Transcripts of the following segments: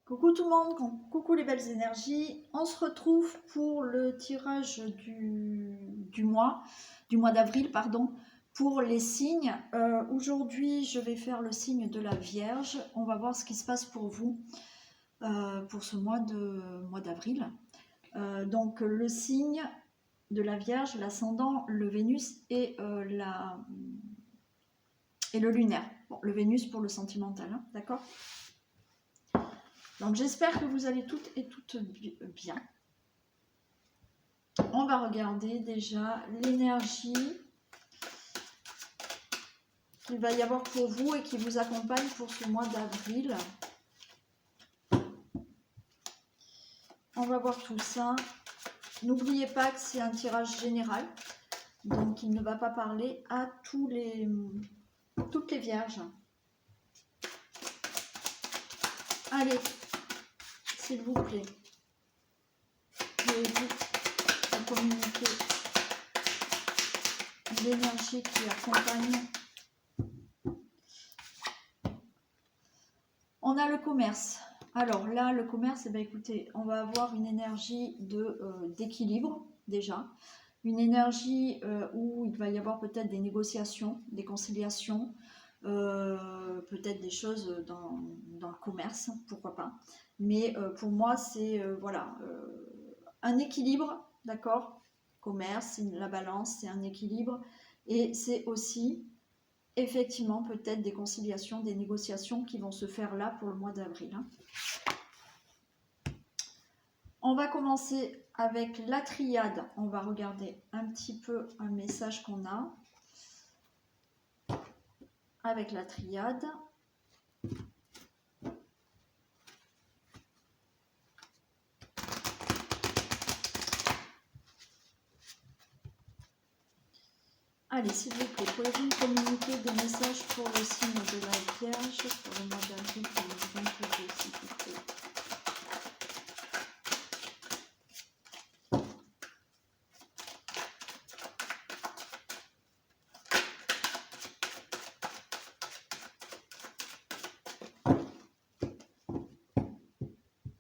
Coucou tout le monde, coucou les belles énergies. On se retrouve pour le tirage du mois d'avril, pardon, pour les signes. Aujourd'hui, je vais faire le signe de la Vierge. On va voir ce qui se passe pour vous pour ce mois d'avril. Donc le signe de la Vierge, l'ascendant, le Vénus et le lunaire. Bon, le Vénus pour le sentimental, hein, d'accord ? Donc j'espère que vous allez toutes et toutes bien. On va regarder déjà l'énergie qu'il va y avoir pour vous et qui vous accompagne pour ce mois d'avril. On va voir tout ça. N'oubliez pas que c'est un tirage général, donc il ne va pas parler à toutes les vierges. Allez, s'il vous plaît, pouvez-vous communiquer l'énergie qui accompagne. On a le commerce. Alors là, le commerce, eh bien, écoutez, on va avoir une énergie d'équilibre déjà, une énergie où il va y avoir peut-être des négociations, des conciliations, peut-être des choses dans le commerce, pourquoi pas. Mais pour moi, c'est voilà, un équilibre, d'accord ? Commerce, la balance, c'est un équilibre. Et c'est aussi effectivement peut-être des conciliations, des négociations qui vont se faire là pour le mois d'avril. Hein. On va commencer avec la triade. On va regarder un petit peu un message qu'on a avec la triade. Allez, s'il vous plaît, pouvez-vous me communiquer des messages pour le signe de la Vierge pour le mois d'avril 2022, s'il vous plaît.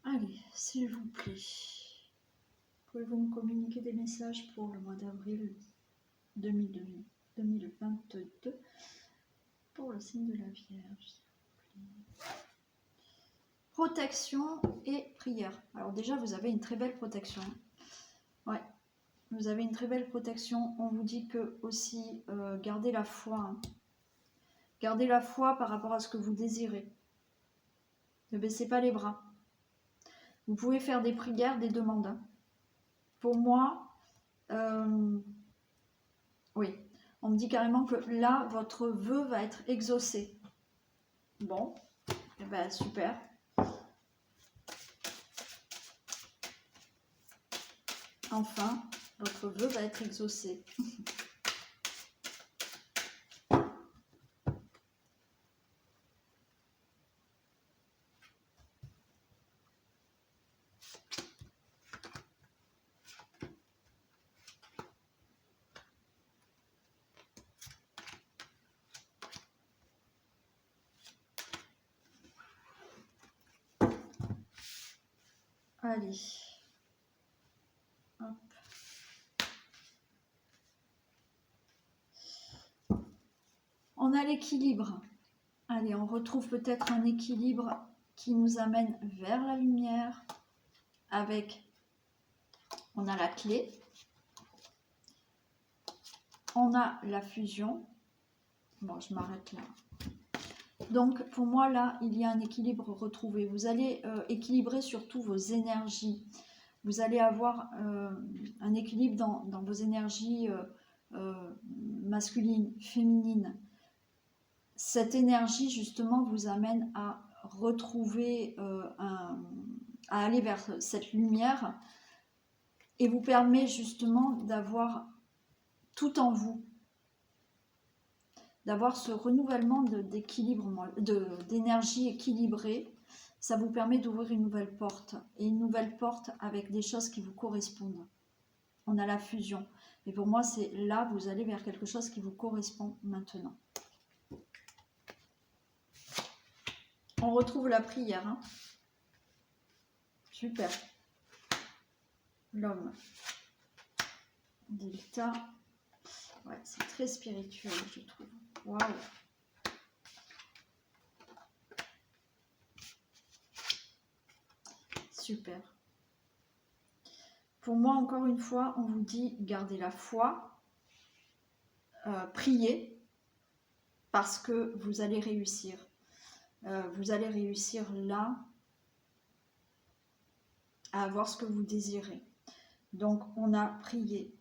Allez, s'il vous plaît, pouvez-vous me communiquer des messages pour le mois d'avril 2022 pour le signe de la Vierge. Protection et prière. Alors déjà, vous avez une très belle protection. Ouais, vous avez une très belle protection. On vous dit que aussi, gardez la foi. Hein. Gardez la foi par rapport à ce que vous désirez. Ne baissez pas les bras. Vous pouvez faire des prières, des demandes. Hein. Pour moi, oui, on me dit carrément que là, votre vœu va être exaucé. Bon, eh ben, super. Enfin, votre vœu va être exaucé. Allez. Hop. On a l'équilibre. Allez, on retrouve peut-être un équilibre qui nous amène vers la lumière avec, on a la clé, on a la fusion. Bon, je m'arrête là. Donc, pour moi, là, il y a un équilibre retrouvé. Vous allez équilibrer surtout vos énergies. Vous allez avoir un équilibre dans vos énergies masculines, féminines. Cette énergie, justement, vous amène à retrouver, à aller vers cette lumière et vous permet justement d'avoir tout en vous, d'avoir ce renouvellement d'énergie équilibrée. Ça vous permet d'ouvrir une nouvelle porte, et une nouvelle porte avec des choses qui vous correspondent. On a la fusion. Et pour moi, c'est là, vous allez vers quelque chose qui vous correspond maintenant. On retrouve la prière. Hein. Super. L'homme. Delta. Ouais, c'est très spirituel, je trouve. Waouh. Super. Pour moi, encore une fois, on vous dit gardez la foi, priez, parce que vous allez réussir. Vous allez réussir là à avoir ce que vous désirez. Donc, on a prié.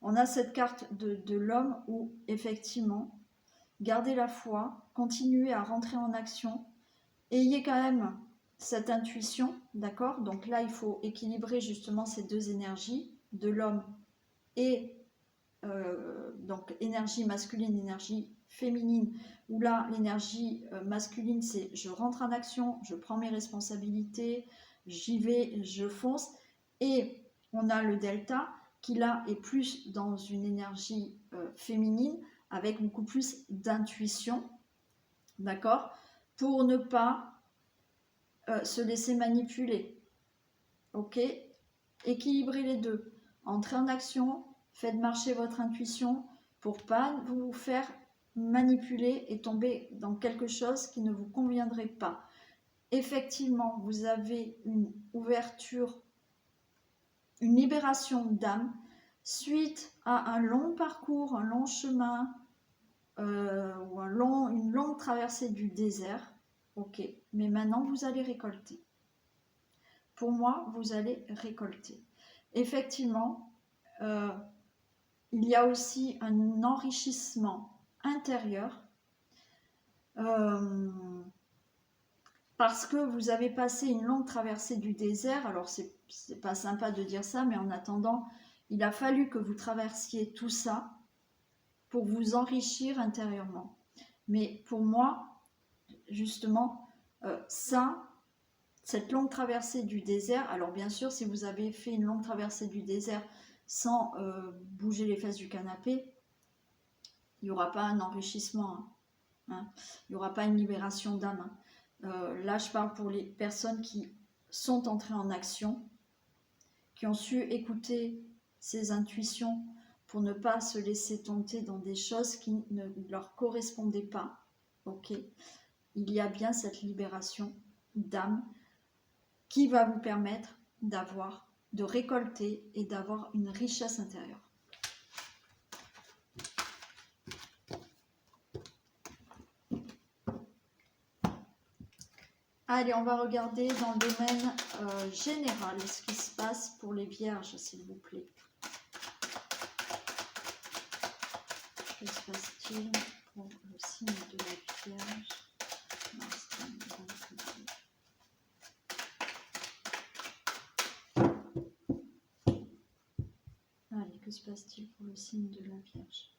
On a cette carte de l'homme où, effectivement, gardez la foi, continuez à rentrer en action, ayez quand même cette intuition, d'accord? Donc là, il faut équilibrer justement ces deux énergies, de l'homme et donc énergie masculine, énergie féminine, où là, l'énergie masculine, c'est je rentre en action, je prends mes responsabilités, j'y vais, je fonce, et on a le delta, qui là est plus dans une énergie féminine, avec beaucoup plus d'intuition, d'accord? Pour ne pas se laisser manipuler, ok? Équilibrez les deux, entrez en action, faites marcher votre intuition pour pas vous faire manipuler et tomber dans quelque chose qui ne vous conviendrait pas. Effectivement, vous avez une ouverture, une libération d'âme suite à un long parcours, un long chemin ou une longue traversée du désert. Ok, mais maintenant vous allez récolter. Pour moi, vous allez récolter. Effectivement, il y a aussi un enrichissement intérieur parce que vous avez passé une longue traversée du désert. Alors, c'est pas sympa de dire ça, mais en attendant, il a fallu que vous traversiez tout ça pour vous enrichir intérieurement. Mais pour moi, justement, cette longue traversée du désert, alors bien sûr, si vous avez fait une longue traversée du désert sans bouger les fesses du canapé, il n'y aura pas un enrichissement, hein. Il n'y aura pas une libération d'âme. Là, je parle pour les personnes qui sont entrées en action, qui ont su écouter ces intuitions pour ne pas se laisser tenter dans des choses qui ne leur correspondaient pas. Ok, il y a bien cette libération d'âme qui va vous permettre de récolter et d'avoir une richesse intérieure. Allez, on va regarder dans le domaine général ce qui se passe pour les vierges, s'il vous plaît. Que se passe-t-il pour le signe de la Vierge? Allez, que se passe-t-il pour le signe de la Vierge?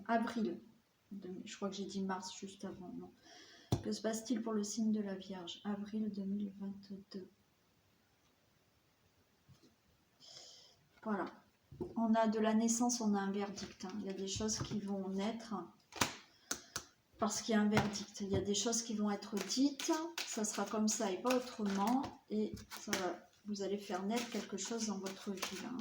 Avril. Je crois que j'ai dit mars juste avant, non. Que se passe-t-il pour le signe de la Vierge? Avril 2022. Voilà. On a de la naissance, on a un verdict. Hein. Il y a des choses qui vont naître parce qu'il y a un verdict. Il y a des choses qui vont être dites. Ça sera comme ça et pas autrement. Et ça va, vous allez faire naître quelque chose dans votre vie. Hein.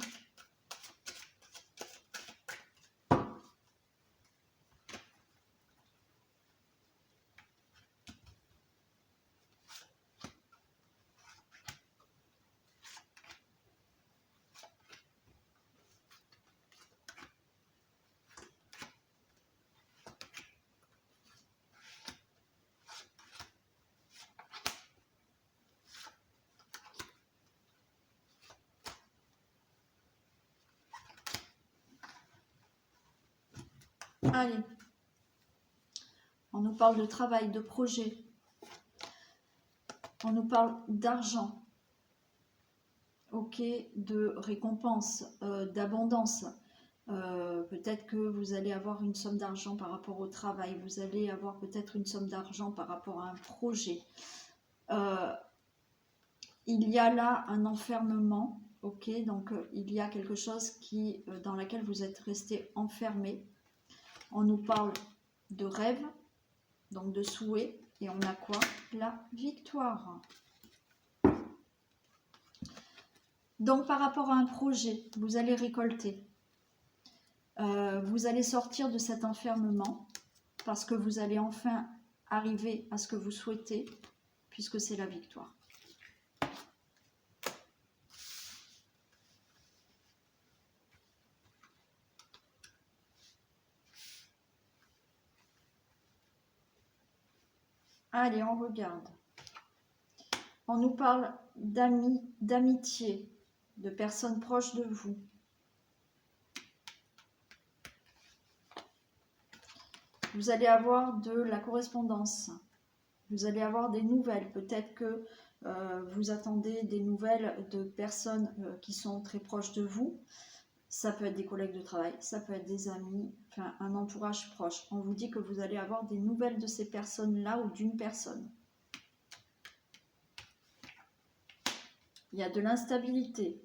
Allez, on nous parle de travail, de projet, on nous parle d'argent, ok, de récompense, d'abondance. Peut-être que vous allez avoir une somme d'argent par rapport au travail, vous allez avoir peut-être une somme d'argent par rapport à un projet. Il y a là un enfermement, ok, donc il y a quelque chose dans laquelle vous êtes resté enfermé. On nous parle de rêve, donc de souhait, et on a quoi? La victoire. Donc par rapport à un projet, vous allez récolter. Vous allez sortir de cet enfermement parce que vous allez enfin arriver à ce que vous souhaitez, puisque c'est la victoire. Allez, on regarde. On nous parle d'amis, d'amitié, de personnes proches de vous. Vous allez avoir de la correspondance. Vous allez avoir des nouvelles. Peut-être que vous attendez des nouvelles de personnes qui sont très proches de vous. Ça peut être des collègues de travail, ça peut être des amis, enfin un entourage proche. On vous dit que vous allez avoir des nouvelles de ces personnes-là ou d'une personne. Il y a de l'instabilité.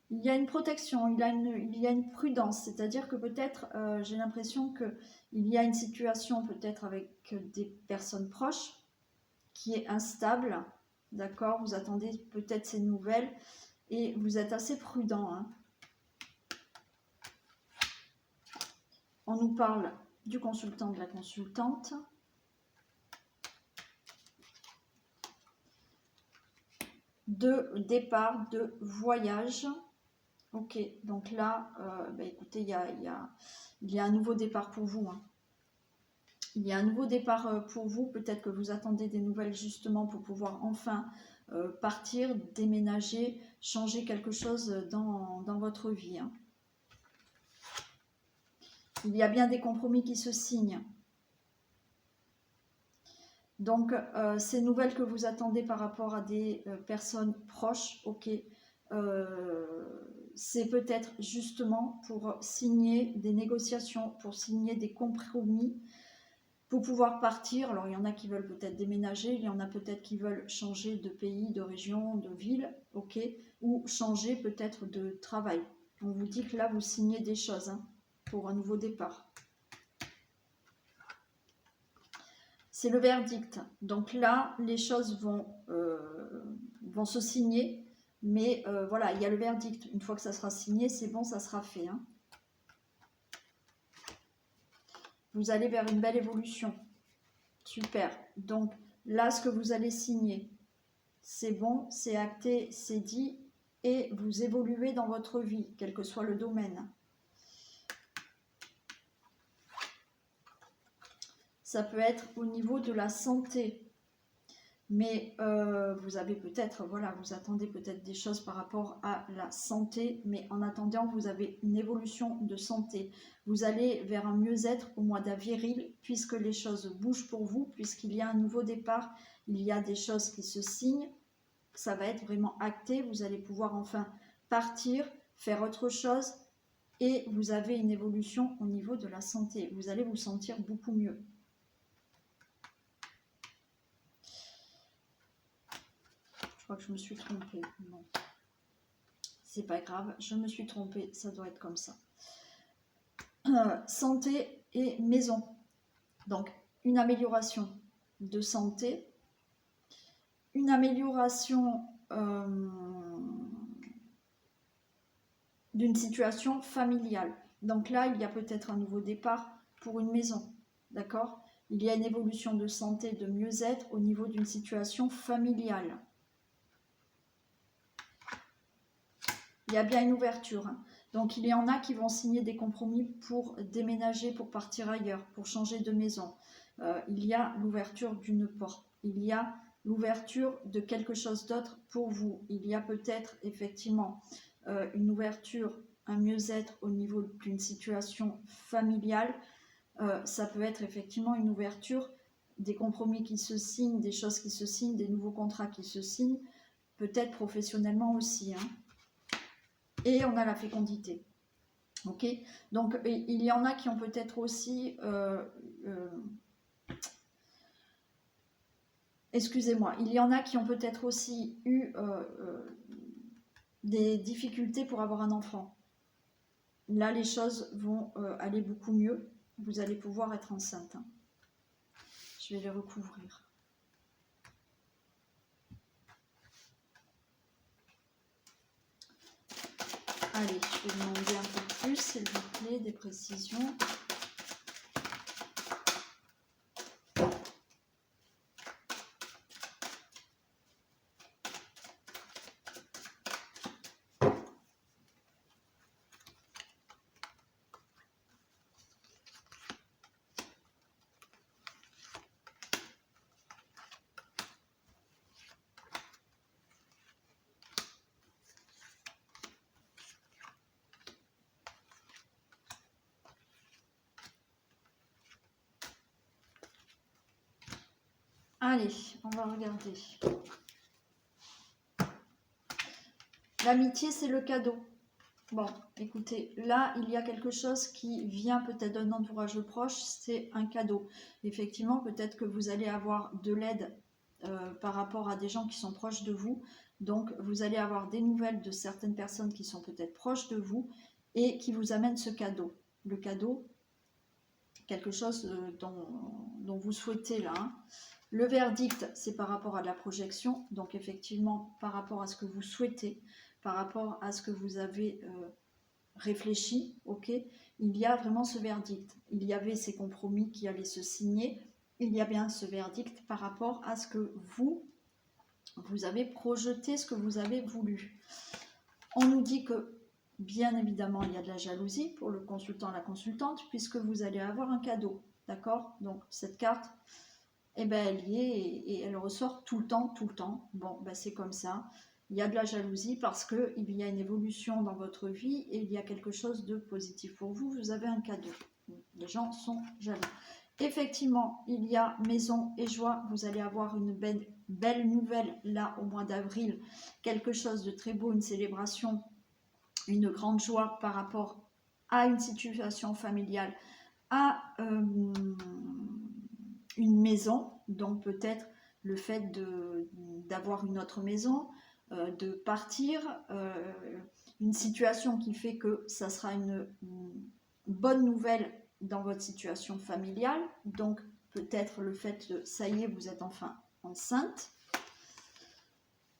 Il y a une protection, il y a une prudence, c'est-à-dire que peut-être, j'ai l'impression qu'il y a une situation peut-être avec des personnes proches qui est instable, d'accord? Vous attendez peut-être ces nouvelles et vous êtes assez prudent. Hein. On nous parle du consultant, de la consultante. De départ, de voyage. Ok, donc là, écoutez, il y a un nouveau départ pour vous. Hein. Il y a un nouveau départ pour vous. Peut-être que vous attendez des nouvelles justement pour pouvoir enfin partir, déménager, changer quelque chose dans votre vie. Hein. Il y a bien des compromis qui se signent. Donc, ces nouvelles que vous attendez par rapport à des personnes proches, ok, c'est peut-être justement pour signer des négociations, pour signer des compromis, pour pouvoir partir. Alors, il y en a qui veulent peut-être déménager, il y en a peut-être qui veulent changer de pays, de région, de ville, ok, ou changer peut-être de travail. On vous dit que là, vous signez des choses hein, pour un nouveau départ. C'est le verdict. Donc là, les choses vont se signer. Mais voilà, il y a le verdict. Une fois que ça sera signé, c'est bon, ça sera fait. Hein. Vous allez vers une belle évolution. Super. Donc là, ce que vous allez signer, c'est bon, c'est acté, c'est dit. Et vous évoluez dans votre vie, quel que soit le domaine. Ça peut être au niveau de la santé. Mais vous avez peut-être, voilà, vous attendez peut-être des choses par rapport à la santé, mais en attendant, vous avez une évolution de santé. Vous allez vers un mieux-être au mois d'avril, puisque les choses bougent pour vous, puisqu'il y a un nouveau départ, il y a des choses qui se signent, ça va être vraiment acté, vous allez pouvoir enfin partir, faire autre chose, et vous avez une évolution au niveau de la santé. Vous allez vous sentir beaucoup mieux. Je crois que je me suis trompée. Non. C'est pas grave, je me suis trompée, ça doit être comme ça. Santé et maison. Donc, une amélioration de santé, une amélioration d'une situation familiale. Donc là, il y a peut-être un nouveau départ pour une maison, d'accord? Il y a une évolution de santé, de mieux-être au niveau d'une situation familiale. Il y a bien une ouverture. Hein. Donc, il y en a qui vont signer des compromis pour déménager, pour partir ailleurs, pour changer de maison. Il y a l'ouverture d'une porte. Il y a l'ouverture de quelque chose d'autre pour vous. Il y a peut-être effectivement une ouverture, un mieux-être au niveau d'une situation familiale. Ça peut être effectivement une ouverture, des compromis qui se signent, des choses qui se signent, des nouveaux contrats qui se signent, peut-être professionnellement aussi. Hein. Et on a la fécondité. Ok, donc il y en a qui ont peut-être aussi, excusez-moi, il y en a qui ont peut-être aussi eu des difficultés pour avoir un enfant. Là, les choses vont aller beaucoup mieux. Vous allez pouvoir être enceinte. Hein. Je vais les recouvrir. Allez, je vais demander un peu plus, s'il vous plaît, des précisions. Allez, on va regarder. L'amitié, c'est le cadeau. Bon, écoutez, là, il y a quelque chose qui vient peut-être d'un entourage proche, c'est un cadeau. Effectivement, peut-être que vous allez avoir de l'aide par rapport à des gens qui sont proches de vous. Donc, vous allez avoir des nouvelles de certaines personnes qui sont peut-être proches de vous et qui vous amènent ce cadeau. Le cadeau, quelque chose dont vous souhaitez là. Hein. Le verdict, c'est par rapport à la projection. Donc, effectivement, par rapport à ce que vous souhaitez, par rapport à ce que vous avez réfléchi, ok, il y a vraiment ce verdict. Il y avait ces compromis qui allaient se signer. Il y a bien ce verdict par rapport à ce que vous avez projeté, ce que vous avez voulu. On nous dit que, bien évidemment, il y a de la jalousie pour le consultant, la consultante, puisque vous allez avoir un cadeau, d'accord? Donc, cette carte, eh ben, elle y est et elle ressort tout le temps, tout le temps. Bon, ben, c'est comme ça. Il y a de la jalousie parce qu'il y a une évolution dans votre vie et il y a quelque chose de positif pour vous. Vous avez un cadeau. Les gens sont jaloux. Effectivement, il y a maison et joie. Vous allez avoir une belle nouvelle là au mois d'avril. Quelque chose de très beau, une célébration, une grande joie par rapport à une situation familiale, à une maison. Donc peut-être le fait d'avoir une autre maison, de partir, une situation qui fait que ça sera une bonne nouvelle dans votre situation familiale. Donc peut-être le fait de ça y est, vous êtes enfin enceinte.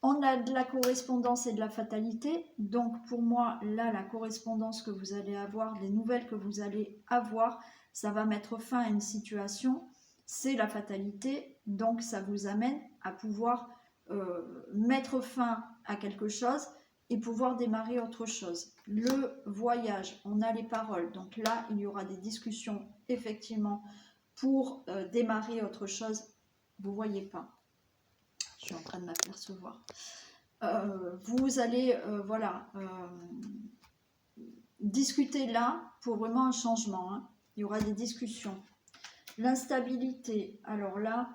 On a de la correspondance et de la fatalité. Donc pour moi, là, la correspondance que vous allez avoir, les nouvelles que vous allez avoir, ça va mettre fin à une situation. C'est la fatalité. Donc ça vous amène à pouvoir mettre fin à quelque chose et pouvoir démarrer autre chose. Le voyage, on a les paroles. Donc là, il y aura des discussions, effectivement, pour démarrer autre chose. Vous ne voyez pas. Je suis en train de m'apercevoir. Vous allez, discuter là pour vraiment un changement. Hein. Il y aura des discussions. L'instabilité. Alors là,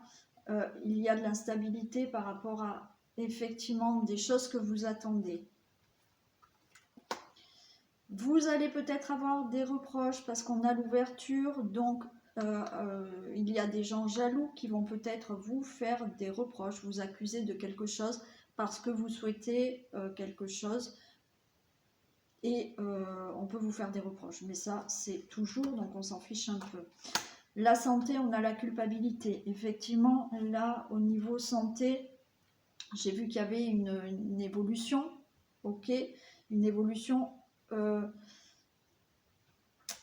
il y a de l'instabilité par rapport à, effectivement, des choses que vous attendez. Vous allez peut-être avoir des reproches parce qu'on a l'ouverture, donc il y a des gens jaloux qui vont peut-être vous faire des reproches, vous accuser de quelque chose parce que vous souhaitez quelque chose et on peut vous faire des reproches. Mais ça, c'est toujours, donc on s'en fiche un peu. La santé, on a la culpabilité. Effectivement, là, au niveau santé, j'ai vu qu'il y avait une évolution, ok, une évolution.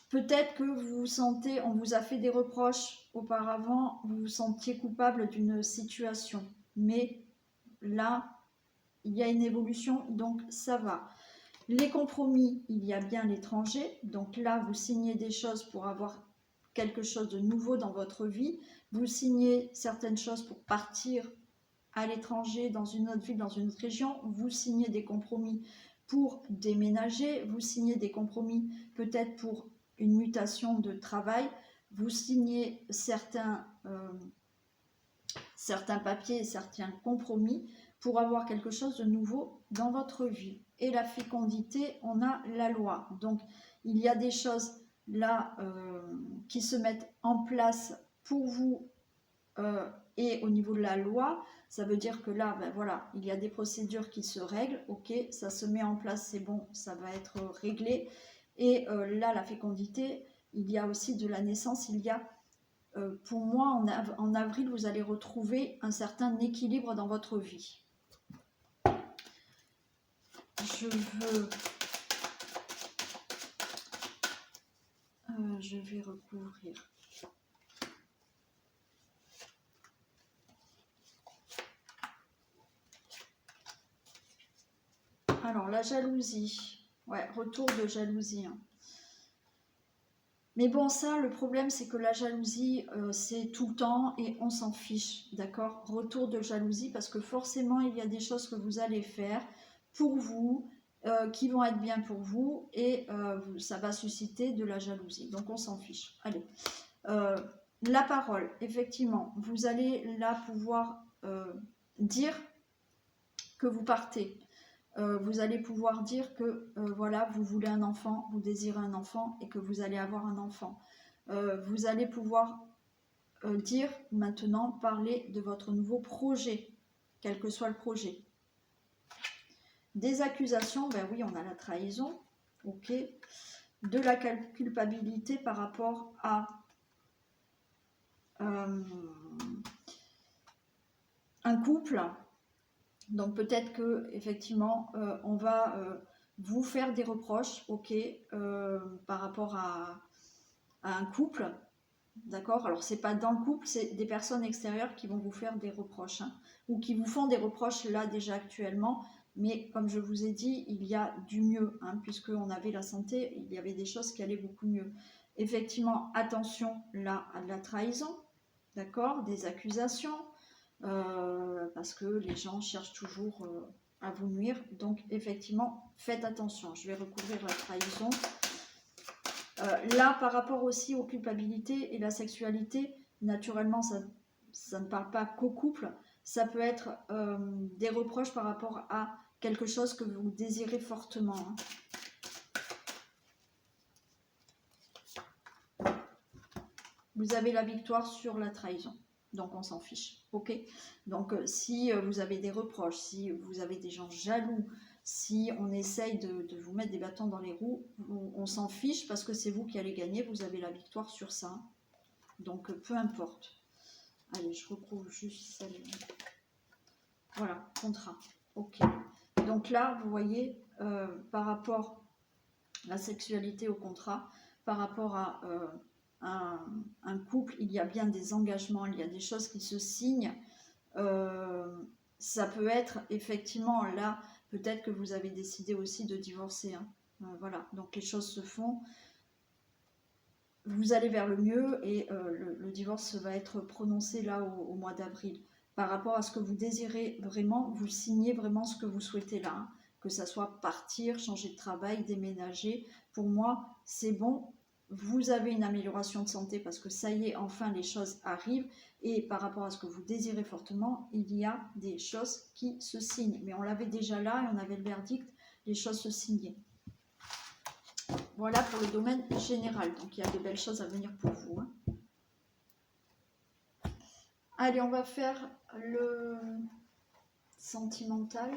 Peut-être que vous vous sentez, on vous a fait des reproches auparavant, vous vous sentiez coupable d'une situation. Mais là, il y a une évolution, donc ça va. Les compromis, il y a bien l'étranger. Donc là, vous signez des choses pour avoir quelque chose de nouveau dans votre vie. Vous signez certaines choses pour partir à l'étranger, dans une autre ville, dans une autre région. Vous signez des compromis pour déménager. Vous signez des compromis peut-être pour une mutation de travail, vous signez certains papiers, certains compromis pour avoir quelque chose de nouveau dans votre vie. Et la fécondité, on a la loi. Donc, il y a des choses là qui se mettent en place pour vous et au niveau de la loi, ça veut dire que là, ben voilà, il y a des procédures qui se règlent, ok, ça se met en place, c'est bon, ça va être réglé. Et là, la fécondité, il y a aussi de la naissance, il y a, pour moi, en avril, vous allez retrouver un certain équilibre dans votre vie. Je veux je vais recouvrir. Alors, la jalousie. Ouais, retour de jalousie. Hein. Mais bon, ça, le problème, c'est que la jalousie, c'est tout le temps et on s'en fiche, d'accord? Retour de jalousie, parce que forcément, il y a des choses que vous allez faire pour vous, qui vont être bien pour vous, et ça va susciter de la jalousie. Donc, on s'en fiche. Allez. La parole, effectivement, vous allez là pouvoir dire que vous partez. Vous allez pouvoir dire que voilà, vous voulez un enfant, vous désirez un enfant et que vous allez avoir un enfant. Vous allez pouvoir dire maintenant, parler de votre nouveau projet, quel que soit le projet. Des accusations, ben oui, on a la trahison, ok. De la culpabilité par rapport à un couple. Donc peut-être que effectivement on va vous faire des reproches, ok, par rapport à un couple, d'accord. Alors c'est pas dans le couple, c'est des personnes extérieures qui vont vous faire des reproches, hein, ou qui vous font des reproches là déjà actuellement. Mais comme je vous ai dit, il y a du mieux, hein, puisqu'on avait la santé, il y avait des choses qui allaient beaucoup mieux. Effectivement, attention là à de la trahison, d'accord, des accusations. Parce que les gens cherchent toujours à vous nuire. Donc effectivement, faites attention. Je vais recouvrir la trahison. Là, par rapport aussi aux culpabilités et la sexualité, naturellement, ça ne parle pas qu'au couple. Ça peut être des reproches par rapport à quelque chose que vous désirez fortement. Hein. Vous avez la victoire sur la trahison. Donc on s'en fiche, ok. Donc si vous avez des reproches, si vous avez des gens jaloux, si on essaye de vous mettre des bâtons dans les roues, on s'en fiche parce que c'est vous qui allez gagner, vous avez la victoire sur ça. Donc peu importe. Allez, je recouvre juste celle. Voilà, contrat, ok. Donc là, vous voyez, par rapport à la sexualité au contrat, par rapport à... un couple, il y a bien des engagements, il y a des choses qui se signent. Ça peut être effectivement là, peut-être que vous avez décidé aussi de divorcer. Hein. Voilà, donc les choses se font. Vous allez vers le mieux et le divorce va être prononcé là au mois d'avril. Par rapport à ce que vous désirez vraiment, vous signez vraiment ce que vous souhaitez là. Hein. Que ça soit partir, changer de travail, déménager. Pour moi, c'est bon. Vous avez une amélioration de santé parce que ça y est, enfin les choses arrivent. Et par rapport à ce que vous désirez fortement, il y a des choses qui se signent. Mais on l'avait déjà là et on avait le verdict, les choses se signaient. Voilà pour le domaine général. Donc il y a de belles choses à venir pour vous. Hein. Allez, on va faire le sentimental.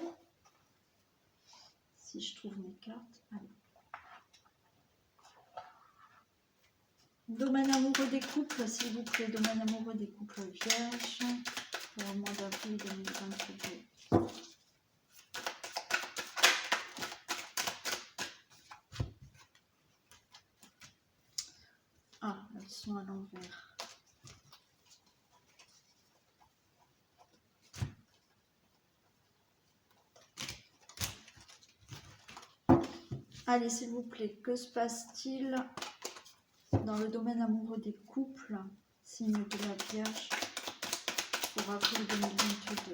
Si je trouve mes cartes. Allez. Domaine amoureux des couples, s'il vous plaît. Domaine amoureux des couples vierges pour le mois d'avril 2022. Ah, elles sont à l'envers. Allez, s'il vous plaît, que se passe-t-il dans le domaine amoureux des couples, signe de la Vierge, pour avril 2022.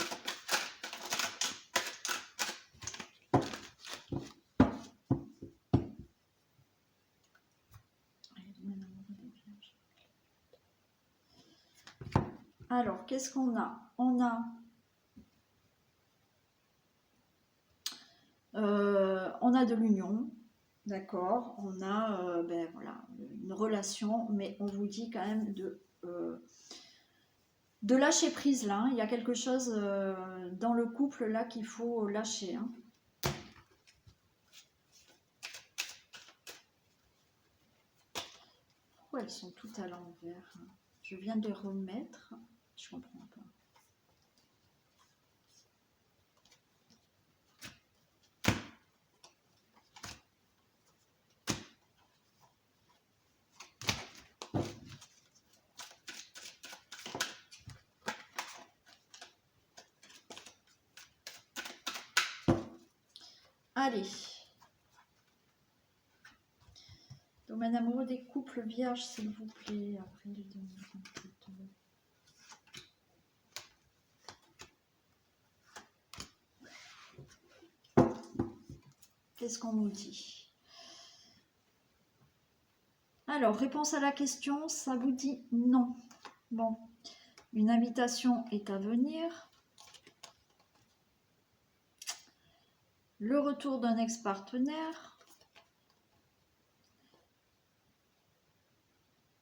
Alors, qu'est-ce qu'on a? On a de l'union, d'accord, on a ben, voilà, une relation, mais on vous dit quand même de lâcher prise là. Il y a quelque chose dans le couple là qu'il faut lâcher. Hein. Pourquoi elles sont toutes à l'envers? Je viens de les remettre. Je comprends pas. Allez. Domaine amoureux des couples vierges, s'il vous plaît. Avril 2022. Qu'est-ce qu'on nous dit? Alors, réponse à la question, ça vous dit non. Bon, une invitation est à venir. Le retour d'un ex-partenaire.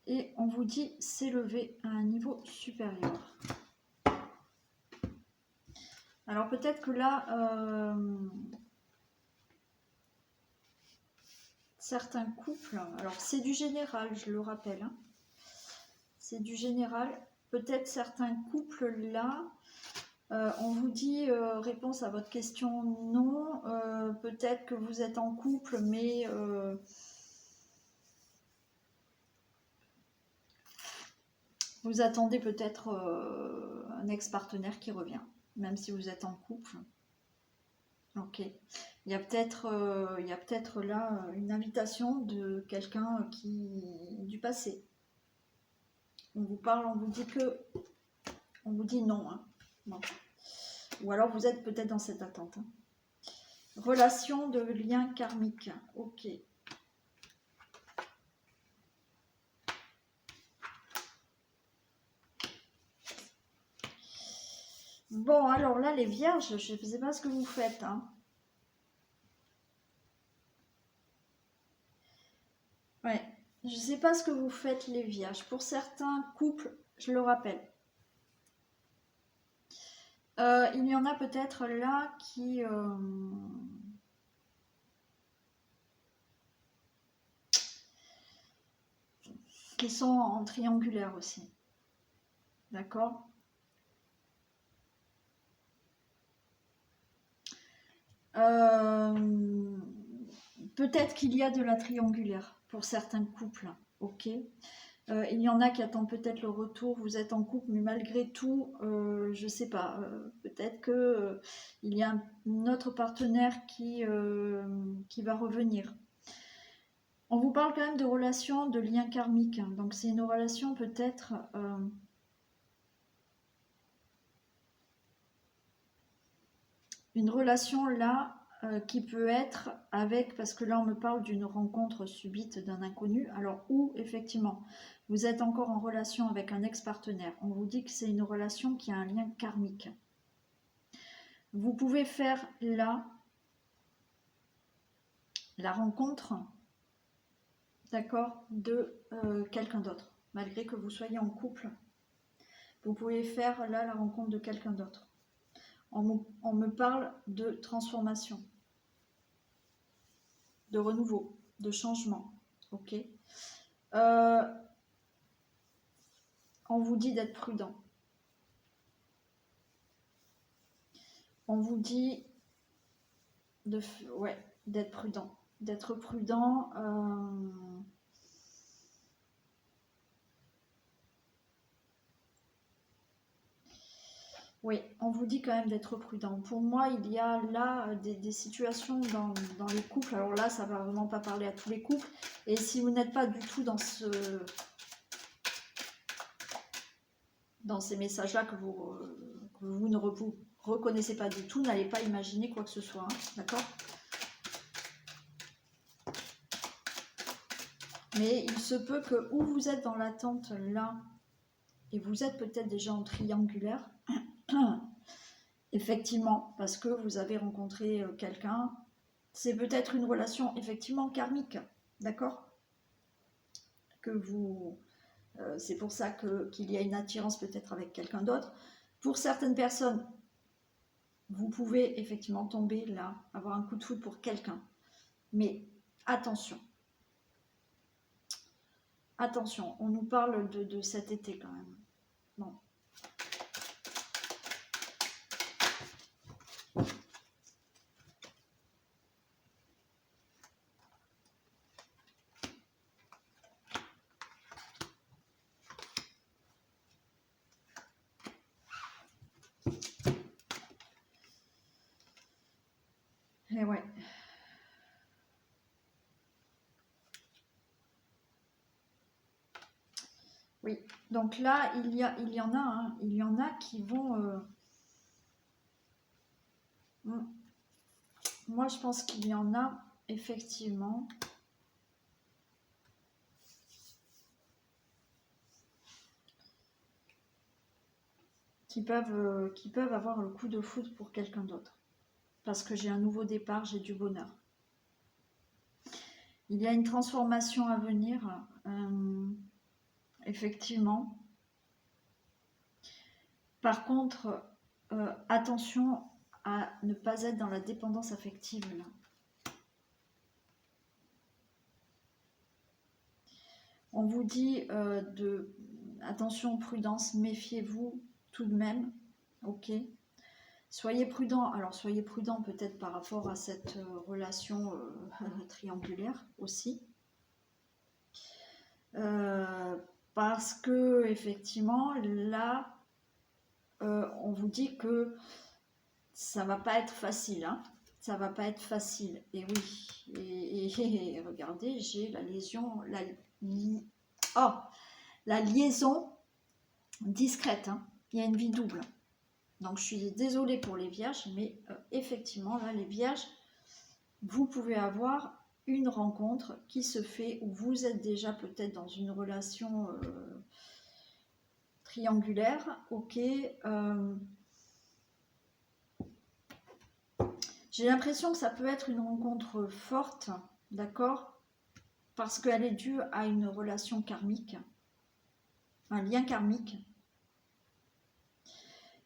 Et on vous dit s'élever à un niveau supérieur. Alors peut-être que là, certains couples, alors c'est du général, je le rappelle, hein, c'est du général, peut-être certains couples là, on vous dit réponse à votre question non, peut-être que vous êtes en couple mais vous attendez peut-être un ex-partenaire qui revient, même si vous êtes en couple. Ok. Il y a peut-être là une invitation de quelqu'un du passé. On vous parle, on vous dit non, hein. Non. Ou alors vous êtes peut-être dans cette attente. Hein. Relation de lien karmique. Ok. Bon, alors là, les vierges, je ne sais pas ce que vous faites. Hein. Ouais, je ne sais pas ce que vous faites, les vierges. Pour certains couples, je le rappelle. Il y en a peut-être là qui sont en triangulaire aussi. D'accord ? Peut-être qu'il y a de la triangulaire pour certains couples, ok. Il y en a qui attendent peut-être le retour, vous êtes en couple, mais malgré tout, je ne sais pas, peut-être que il y a un autre partenaire qui va revenir. On vous parle quand même de relations, de liens karmiques, hein, donc c'est une relation peut-être... une relation là qui peut être avec, parce que là on me parle d'une rencontre subite d'un inconnu, alors où effectivement vous êtes encore en relation avec un ex-partenaire, on vous dit que c'est une relation qui a un lien karmique. Vous pouvez faire là la rencontre, d'accord, de quelqu'un d'autre, malgré que vous soyez en couple, vous pouvez faire là la rencontre de quelqu'un d'autre. On me parle de transformation, de renouveau, de changement, ok. On vous dit d'être prudent. On vous dit d'être prudent. D'être prudent. Oui, on vous dit quand même d'être prudent. Pour moi, il y a là des situations dans les couples. Alors là, ça ne va vraiment pas parler à tous les couples. Et si vous n'êtes pas du tout dans ces messages-là que vous ne reconnaissez pas du tout, n'allez pas imaginer quoi que ce soit. Hein, d'accord ? Mais il se peut que où vous êtes dans l'attente là, et vous êtes peut-être déjà en triangulaire, effectivement, parce que vous avez rencontré quelqu'un, c'est peut-être une relation effectivement karmique, d'accord ? Que vous, c'est pour ça qu'il y a une attirance peut-être avec quelqu'un d'autre. Pour certaines personnes, vous pouvez effectivement tomber là, avoir un coup de foudre pour quelqu'un. Mais attention. Attention, on nous parle de cet été quand même. Bon. Et ouais. Oui, donc là, il y en a, hein, il y en a qui vont... Moi, je pense qu'il y en a, effectivement, qui peuvent avoir le coup de foudre pour quelqu'un d'autre. Parce que j'ai un nouveau départ, j'ai du bonheur. Il y a une transformation à venir, effectivement. Par contre, attention à ne pas être dans la dépendance affective là. On vous dit attention, prudence, méfiez-vous tout de même, ok. Soyez prudent, alors soyez prudent peut-être par rapport à cette relation triangulaire aussi. Parce que effectivement, là, on vous dit que ça va pas être facile, hein. Ça va pas être facile, et oui, et regardez, j'ai la lésion, la liaison discrète, hein. Il y a une vie double. Donc je suis désolée pour les vierges, mais effectivement, là, les vierges, vous pouvez avoir une rencontre qui se fait où vous êtes déjà peut-être dans une relation triangulaire, ok. J'ai l'impression que ça peut être une rencontre forte, d'accord, parce qu'elle est due à une relation karmique, un lien karmique,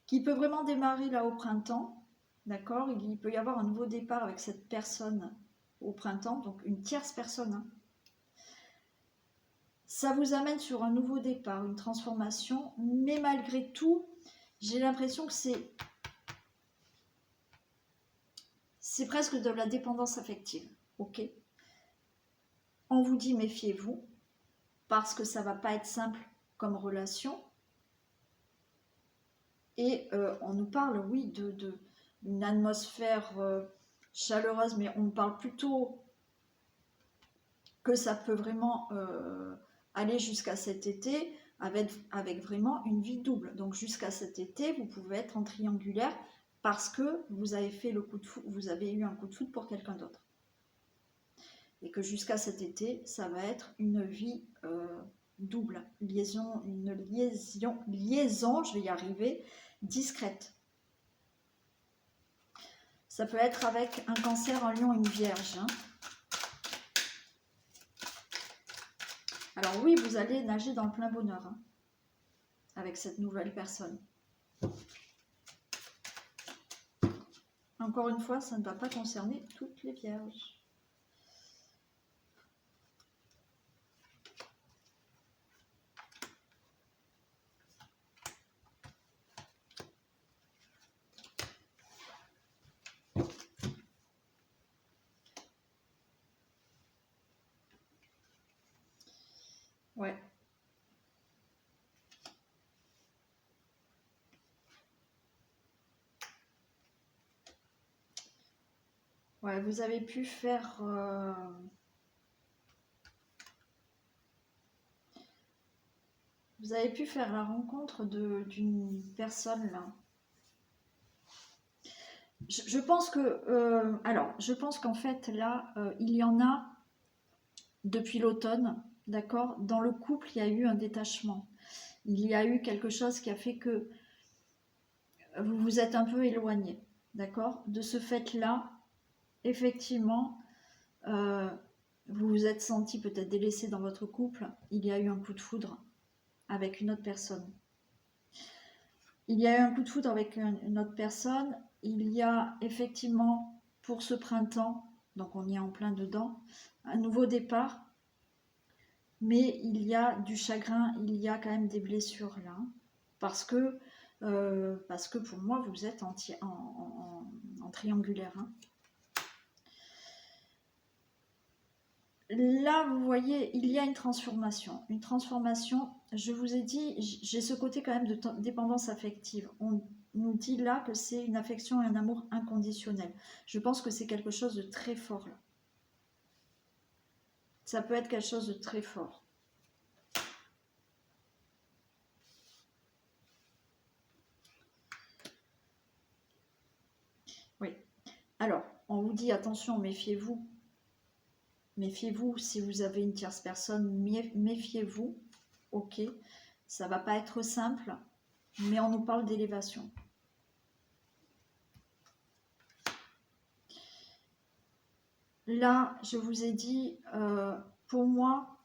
qui peut vraiment démarrer là au printemps, d'accord. Il peut y avoir un nouveau départ avec cette personne au printemps, donc une tierce personne, hein. Ça vous amène sur un nouveau départ, une transformation, mais malgré tout, j'ai l'impression que c'est presque de la dépendance affective, ok. On vous dit méfiez-vous, parce que ça va pas être simple comme relation. Et on nous parle, oui, d'une atmosphère chaleureuse, mais on parle plutôt que ça peut vraiment aller jusqu'à cet été avec vraiment une vie double. Donc jusqu'à cet été, vous pouvez être en triangulaire parce que vous avez fait le coup de foudre, vous avez eu un coup de foudre pour quelqu'un d'autre. Et que jusqu'à cet été, ça va être une vie double, une liaison, je vais y arriver, discrète. Ça peut être avec un cancer, un lion, une vierge, hein. Alors oui, vous allez nager dans le plein bonheur, hein, avec cette nouvelle personne. Encore une fois, ça ne va pas concerner toutes les vierges. Ouais. Ouais, vous avez pu faire... Vous avez pu faire la rencontre d'une personne là. Je pense que... alors, je pense qu'en fait là, il y en a depuis l'automne, d'accord. Dans le couple, il y a eu un détachement. Il y a eu quelque chose qui a fait que vous vous êtes un peu éloigné, d'accord. De ce fait-là, effectivement, vous vous êtes senti peut-être délaissé dans votre couple. Il y a eu un coup de foudre avec une autre personne. Il y a eu un coup de foudre avec une autre personne. Il y a effectivement, pour ce printemps, donc on y est en plein dedans, un nouveau départ. Mais il y a du chagrin, il y a quand même des blessures là. Parce que pour moi, vous êtes en triangulaire, hein. Là, vous voyez, il y a une transformation. Une transformation, je vous ai dit, j'ai ce côté quand même de dépendance affective. On nous dit là que c'est une affection et un amour inconditionnel. Je pense que c'est quelque chose de très fort là. Ça peut être quelque chose de très fort. Alors, on vous dit attention, méfiez-vous. Méfiez-vous si vous avez une tierce personne, méfiez-vous. Ok, ça va pas être simple, mais on nous parle d'élévation. Là, je vous ai dit, pour moi,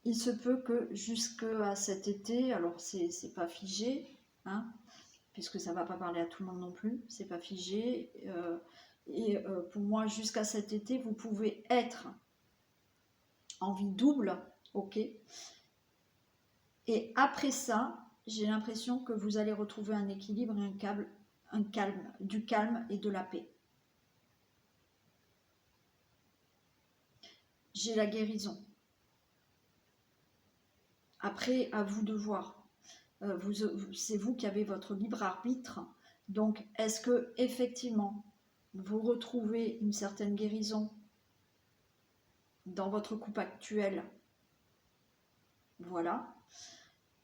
il se peut que jusqu'à cet été, alors c'est pas figé, hein, puisque ça ne va pas parler à tout le monde non plus, c'est pas figé. Pour moi, jusqu'à cet été, vous pouvez être en vie double, ok. Et après ça, j'ai l'impression que vous allez retrouver un équilibre et du calme et de la paix. J'ai la guérison. Après, à vous de voir. C'est vous qui avez votre libre arbitre. Donc, est-ce que effectivement vous retrouvez une certaine guérison dans votre couple actuel? Voilà.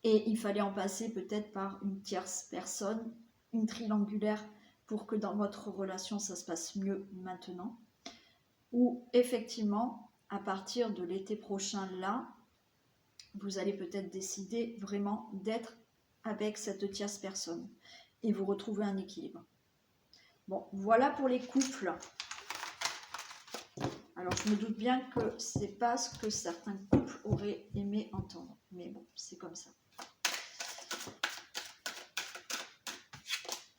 Et il fallait en passer peut-être par une tierce personne, une triangulaire, pour que dans votre relation ça se passe mieux maintenant. Ou effectivement, à partir de l'été prochain là, vous allez peut-être décider vraiment d'être avec cette tierce personne et vous retrouvez un équilibre. Bon, voilà pour les couples. Alors, je me doute bien que c'est pas ce que certains couples auraient aimé entendre. Mais bon, c'est comme ça.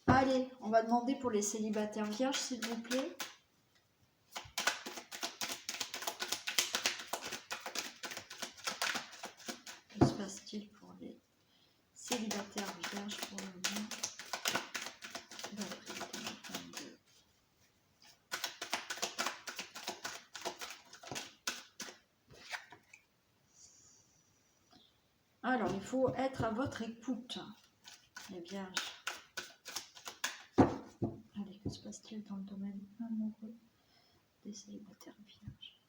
Allez, on va demander pour les célibataires vierges, s'il vous plaît. Que se passe-t-il pour les célibataires vierges pour le moment d'avril 2022? Alors, il faut être à votre écoute, les vierges. Allez, que se passe-t-il dans le domaine amoureux des célibataires vierges?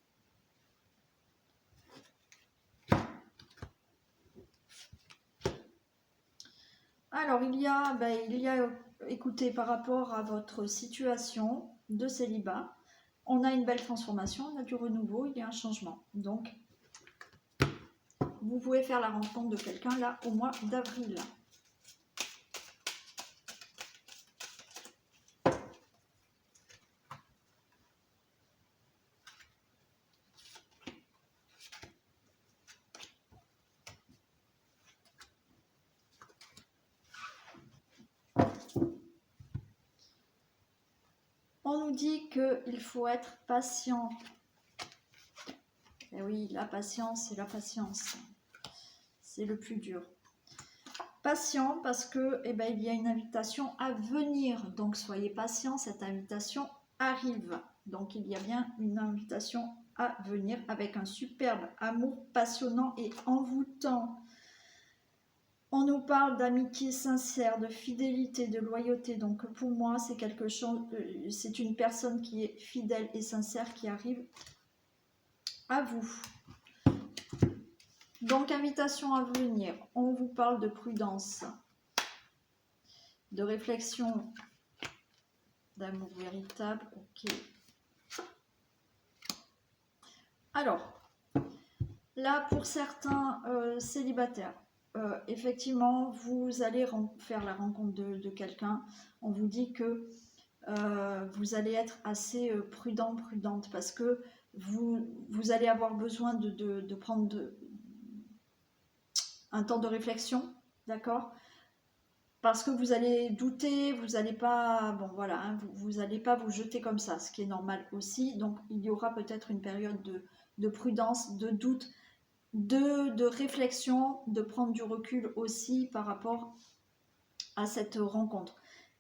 Alors, il y a, écoutez, par rapport à votre situation de célibat, on a une belle transformation, on a du renouveau, il y a un changement. Donc, vous pouvez faire la rencontre de quelqu'un là au mois d'avril. On nous dit qu'il faut être patient. Et oui, la patience, c'est la patience. C'est le plus dur. Patient parce que, il y a une invitation à venir. Donc, soyez patient, cette invitation arrive. Donc, il y a bien une invitation à venir avec un superbe amour passionnant et envoûtant. On nous parle d'amitié sincère, de fidélité, de loyauté. Donc pour moi, c'est quelque chose, c'est une personne qui est fidèle et sincère qui arrive à vous. Donc invitation à venir. On vous parle de prudence, de réflexion, d'amour véritable. Ok. Alors, là pour certains célibataires, effectivement, vous allez faire la rencontre de quelqu'un. On vous dit que vous allez être assez prudente, parce que vous allez avoir besoin de prendre un temps de réflexion, d'accord? Parce que vous allez douter, vous n'allez pas, bon voilà, hein, vous n'allez pas vous jeter comme ça, ce qui est normal aussi. Donc il y aura peut-être une période de prudence, de doute, de réflexion, de prendre du recul aussi par rapport à cette rencontre.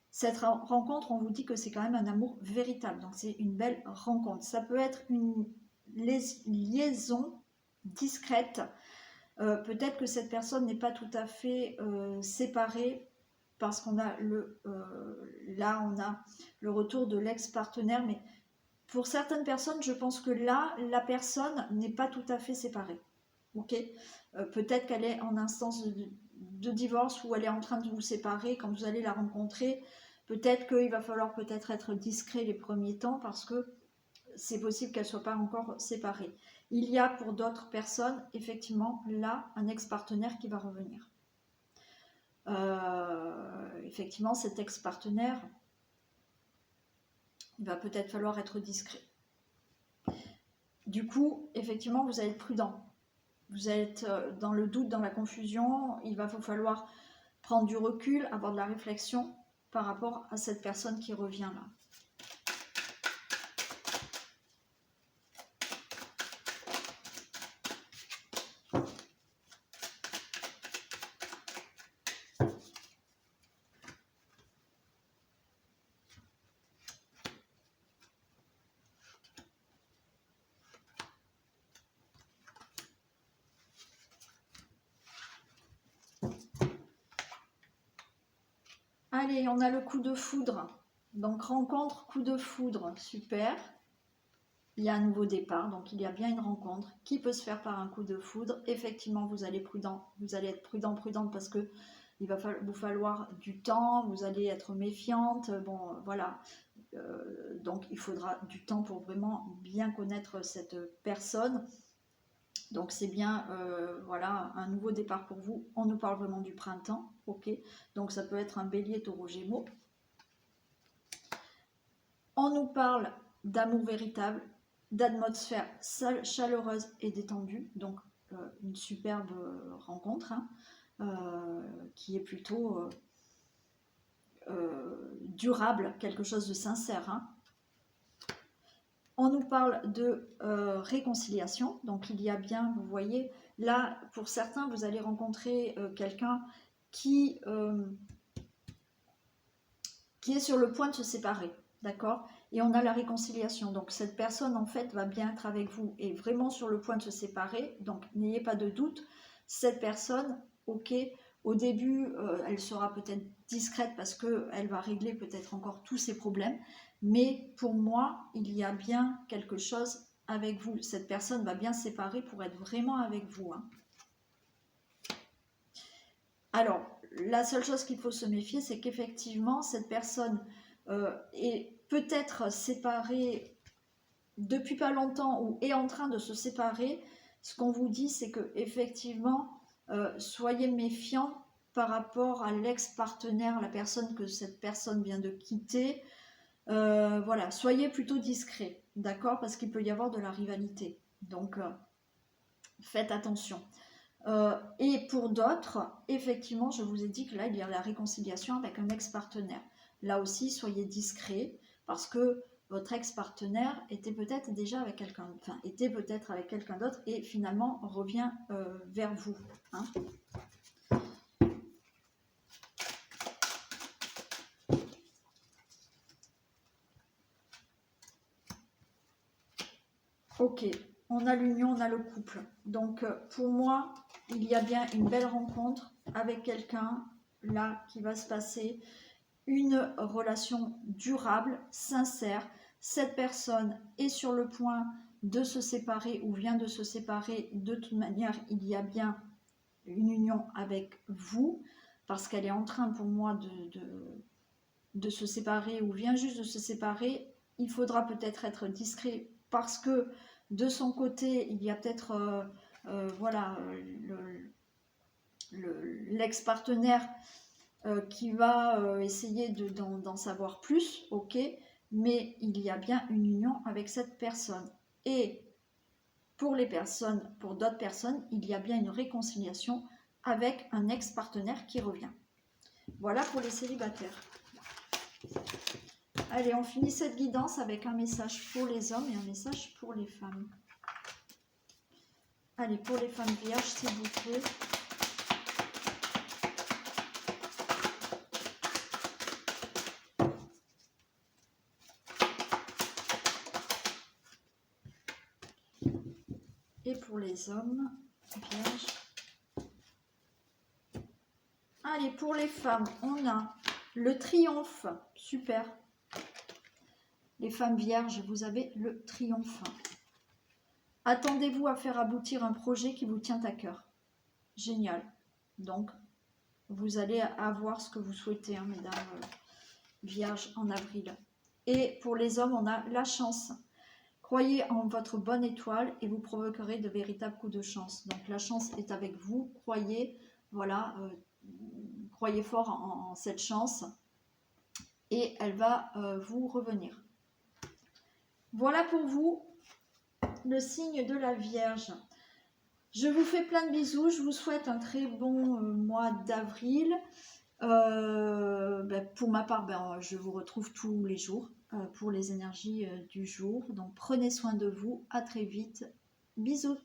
Cette rencontre, on vous dit que c'est quand même un amour véritable, donc c'est une belle rencontre. Ça peut être une liaison discrète. Peut-être que cette personne n'est pas tout à fait séparée, parce qu'on a là on a le retour de l'ex-partenaire, mais pour certaines personnes, je pense que là, la personne n'est pas tout à fait séparée. Ok, peut-être qu'elle est en instance de divorce, ou elle est en train de vous séparer quand vous allez la rencontrer. Peut-être qu'il va falloir peut-être être discret les premiers temps parce que c'est possible qu'elles ne soient pas encore séparées. Il y a pour d'autres personnes, effectivement, là, un ex-partenaire qui va revenir. Effectivement, cet ex-partenaire, il va peut-être falloir être discret. Du coup, effectivement, vous allez être prudent. Vous êtes dans le doute, dans la confusion. Il va vous falloir prendre du recul, avoir de la réflexion par rapport à cette personne qui revient là. Allez, on a le coup de foudre. Donc, rencontre, coup de foudre, super. Il y a un nouveau départ, donc il y a bien une rencontre qui peut se faire par un coup de foudre. Effectivement, vous allez être prudente parce que il va vous falloir du temps, vous allez être méfiante. Bon, voilà. Donc, il faudra du temps pour vraiment bien connaître cette personne. Donc c'est bien, voilà, un nouveau départ pour vous. On nous parle vraiment du printemps, ok. Donc ça peut être un bélier, taureau, gémeaux. On nous parle d'amour véritable, d'atmosphère chaleureuse et détendue. Donc une superbe rencontre hein, qui est plutôt durable, quelque chose de sincère. Hein. On nous parle de réconciliation, donc il y a bien, vous voyez, là, pour certains, vous allez rencontrer quelqu'un qui est sur le point de se séparer, d'accord? Et on a la réconciliation, donc cette personne, en fait, va bien être avec vous et vraiment sur le point de se séparer, donc n'ayez pas de doute, cette personne, ok, au début, elle sera peut-être discrète parce qu'elle va régler peut-être encore tous ses problèmes, mais pour moi, il y a bien quelque chose avec vous. Cette personne va bien se séparer pour être vraiment avec vous. Hein. Alors, la seule chose qu'il faut se méfier, c'est qu'effectivement, cette personne est peut-être séparée depuis pas longtemps ou est en train de se séparer. Ce qu'on vous dit, c'est que effectivement, soyez méfiant par rapport à l'ex-partenaire, la personne que cette personne vient de quitter. Voilà, soyez plutôt discret, d'accord? Parce qu'il peut y avoir de la rivalité. Donc, faites attention. Et pour d'autres, effectivement, je vous ai dit que là, il y a la réconciliation avec un ex-partenaire. Là aussi, soyez discret parce que votre ex-partenaire était peut-être déjà avec quelqu'un, enfin, était peut-être avec quelqu'un d'autre et finalement revient vers vous. Hein. Ok, on a l'union, on a le couple. Donc, pour moi, il y a bien une belle rencontre avec quelqu'un, là, qui va se passer. Une relation durable, sincère. Cette personne est sur le point de se séparer ou vient de se séparer. De toute manière, il y a bien une union avec vous parce qu'elle est en train pour moi de se séparer ou vient juste de se séparer. Il faudra peut-être être discret parce que de son côté, il y a peut-être voilà, l'ex-partenaire qui va essayer d'en savoir plus, ok, mais il y a bien une union avec cette personne. Et pour les personnes, pour d'autres personnes, il y a bien une réconciliation avec un ex-partenaire qui revient. Voilà pour les célibataires. Allez, on finit cette guidance avec un message pour les hommes et un message pour les femmes. Allez, pour les femmes vierges, s'il vous plaît. Et pour les hommes vierges. Allez, pour les femmes, on a le triomphe. Super. Les femmes vierges, vous avez le triomphe. Attendez-vous à faire aboutir un projet qui vous tient à cœur. Génial. Donc, vous allez avoir ce que vous souhaitez, hein, mesdames. Vierge en avril. Et pour les hommes, on a la chance. Croyez en votre bonne étoile et vous provoquerez de véritables coups de chance. Donc la chance est avec vous. Croyez, voilà, croyez fort en cette chance et elle va vous revenir. Voilà pour vous le signe de la Vierge. Je vous fais plein de bisous. Je vous souhaite un très bon mois d'avril. Pour ma part, je vous retrouve tous les jours pour les énergies du jour. Donc prenez soin de vous. À très vite. Bisous.